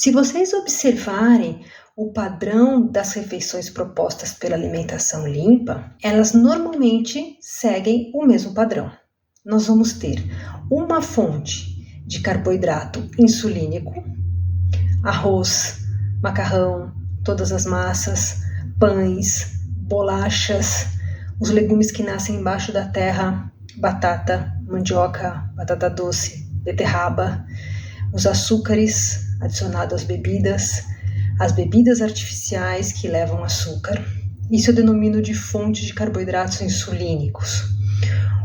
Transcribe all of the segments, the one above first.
Se vocês observarem o padrão das refeições propostas pela alimentação limpa, elas normalmente seguem o mesmo padrão. Nós vamos ter uma fonte de carboidrato insulínico, arroz, macarrão, todas as massas, pães, bolachas, os legumes que nascem embaixo da terra, batata, mandioca, batata doce, beterraba, os açúcares adicionados às bebidas, as bebidas artificiais que levam açúcar. Isso eu denomino de fonte de carboidratos insulínicos.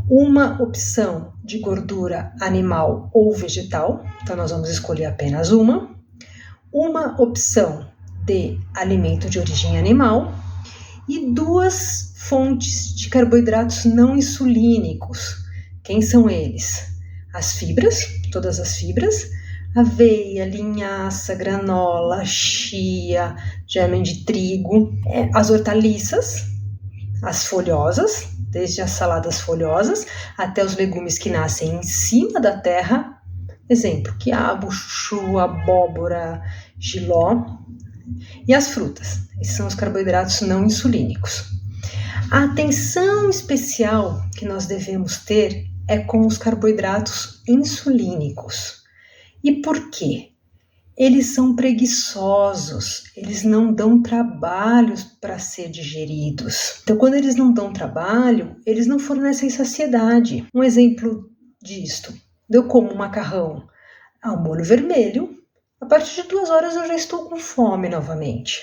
Uma opção de gordura animal ou vegetal, então nós vamos escolher apenas uma. Uma opção de alimento de origem animal e 2 fontes de carboidratos não insulínicos. Quem são eles? As fibras, todas as fibras, aveia, linhaça, granola, chia, germe de trigo, as hortaliças, as folhosas, desde as saladas folhosas até os legumes que nascem em cima da terra, exemplo, quiabo, chuchu, abóbora, jiló, e as frutas, esses são os carboidratos não insulínicos. A atenção especial que nós devemos ter é com os carboidratos insulínicos. E por quê? Eles são preguiçosos, eles não dão trabalho para ser digeridos. Então, quando eles não dão trabalho, eles não fornecem saciedade. Um exemplo disto, eu como macarrão ao molho vermelho, a partir de 2 horas eu já estou com fome novamente.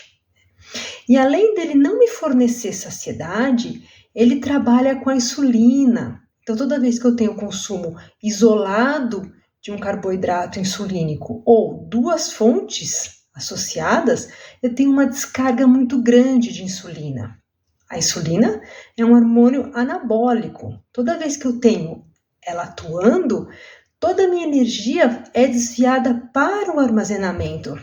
E além dele não me fornecer saciedade, ele trabalha com a insulina. Então, toda vez que eu tenho consumo isolado de um carboidrato insulínico ou 2 fontes associadas, eu tenho uma descarga muito grande de insulina. A insulina é um hormônio anabólico. Toda vez que eu tenho ela atuando, toda a minha energia é desviada para o armazenamento.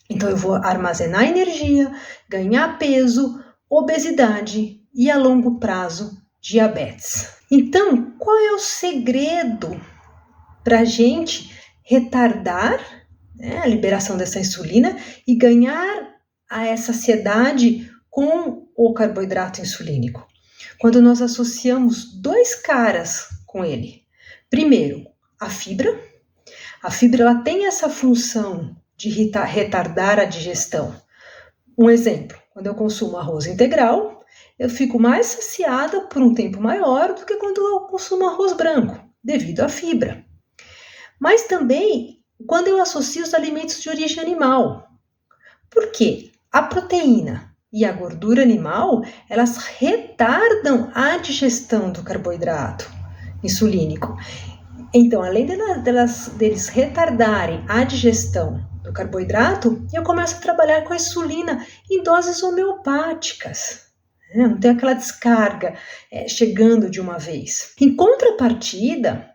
Então eu vou armazenar energia, ganhar peso, obesidade e a longo prazo, diabetes. Então, qual é o segredo para a gente retardar a liberação dessa insulina e ganhar a saciedade com o carboidrato insulínico? Quando nós associamos 2 caras com ele. Primeiro, a fibra ela tem essa função de retardar a digestão. Um exemplo, quando eu consumo arroz integral, eu fico mais saciada por um tempo maior do que quando eu consumo arroz branco, devido à fibra. Mas também quando eu associo os alimentos de origem animal. Por quê? A proteína e a gordura animal, elas retardam a digestão do carboidrato insulínico. Então, além deles retardarem a digestão do carboidrato, eu começo a trabalhar com a insulina em doses homeopáticas. Não tem aquela descarga chegando de uma vez. Em contrapartida,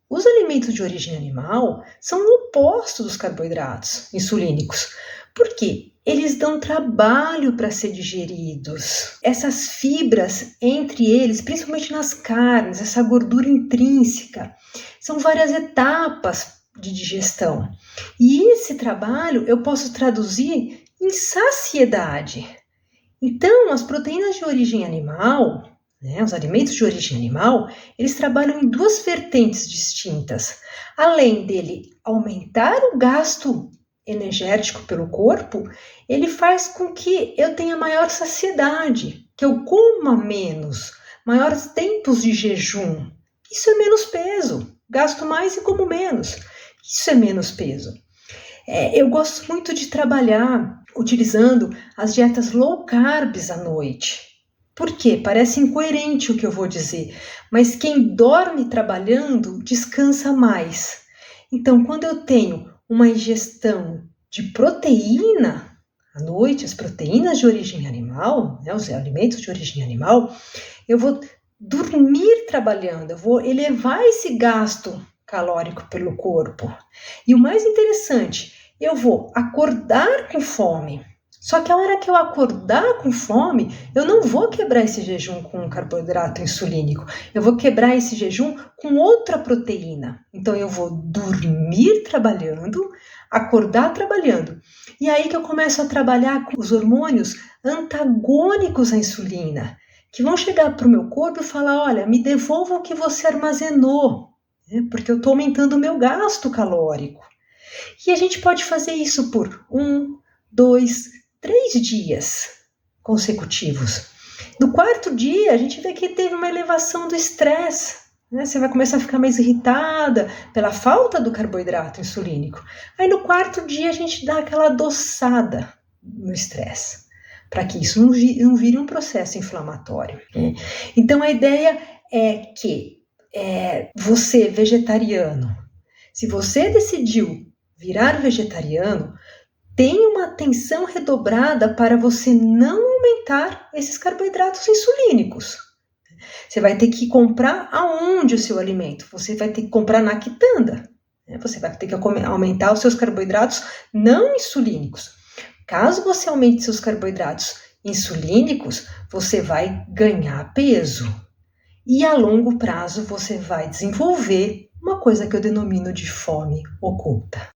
os alimentos de origem animal são o oposto dos carboidratos insulínicos. Por quê? Eles dão trabalho para ser digeridos. Essas fibras entre eles, principalmente nas carnes, essa gordura intrínseca, são várias etapas de digestão. E esse trabalho eu posso traduzir em saciedade. Então, as proteínas de origem animal, os alimentos de origem animal, eles trabalham em 2 vertentes distintas. Além dele aumentar o gasto energético pelo corpo, ele faz com que eu tenha maior saciedade, que eu coma menos, maiores tempos de jejum. Isso é menos peso. Gasto mais e como menos. Isso é menos peso. Eu gosto muito de trabalhar utilizando as dietas low carbs à noite. Por quê? Parece incoerente o que eu vou dizer, mas quem dorme trabalhando descansa mais. Então, quando eu tenho uma ingestão de proteína à noite, as proteínas de origem animal, os alimentos de origem animal, eu vou dormir trabalhando, eu vou elevar esse gasto calórico pelo corpo. E o mais interessante, eu vou acordar com fome. Só que a hora que eu acordar com fome, eu não vou quebrar esse jejum com carboidrato insulínico. Eu vou quebrar esse jejum com outra proteína. Então eu vou dormir trabalhando, acordar trabalhando. E aí que eu começo a trabalhar com os hormônios antagônicos à insulina, que vão chegar para o meu corpo e falar, olha, me devolva o que você armazenou, né? Porque eu estou aumentando o meu gasto calórico. E a gente pode fazer isso por 1, 2, 3 dias consecutivos. No quarto dia, a gente vê que teve uma elevação do estresse, né? Você vai começar a ficar mais irritada pela falta do carboidrato insulínico. Aí no quarto dia, a gente dá aquela adoçada no estresse, para que isso não vire um processo inflamatório, né? Então, a ideia é que você, vegetariano, se você decidiu virar vegetariano, tem uma atenção redobrada para você não aumentar esses carboidratos insulínicos. Você vai ter que comprar aonde o seu alimento? Você vai ter que comprar na quitanda. Você vai ter que aumentar os seus carboidratos não insulínicos. Caso você aumente seus carboidratos insulínicos, você vai ganhar peso. E a longo prazo você vai desenvolver uma coisa que eu denomino de fome oculta.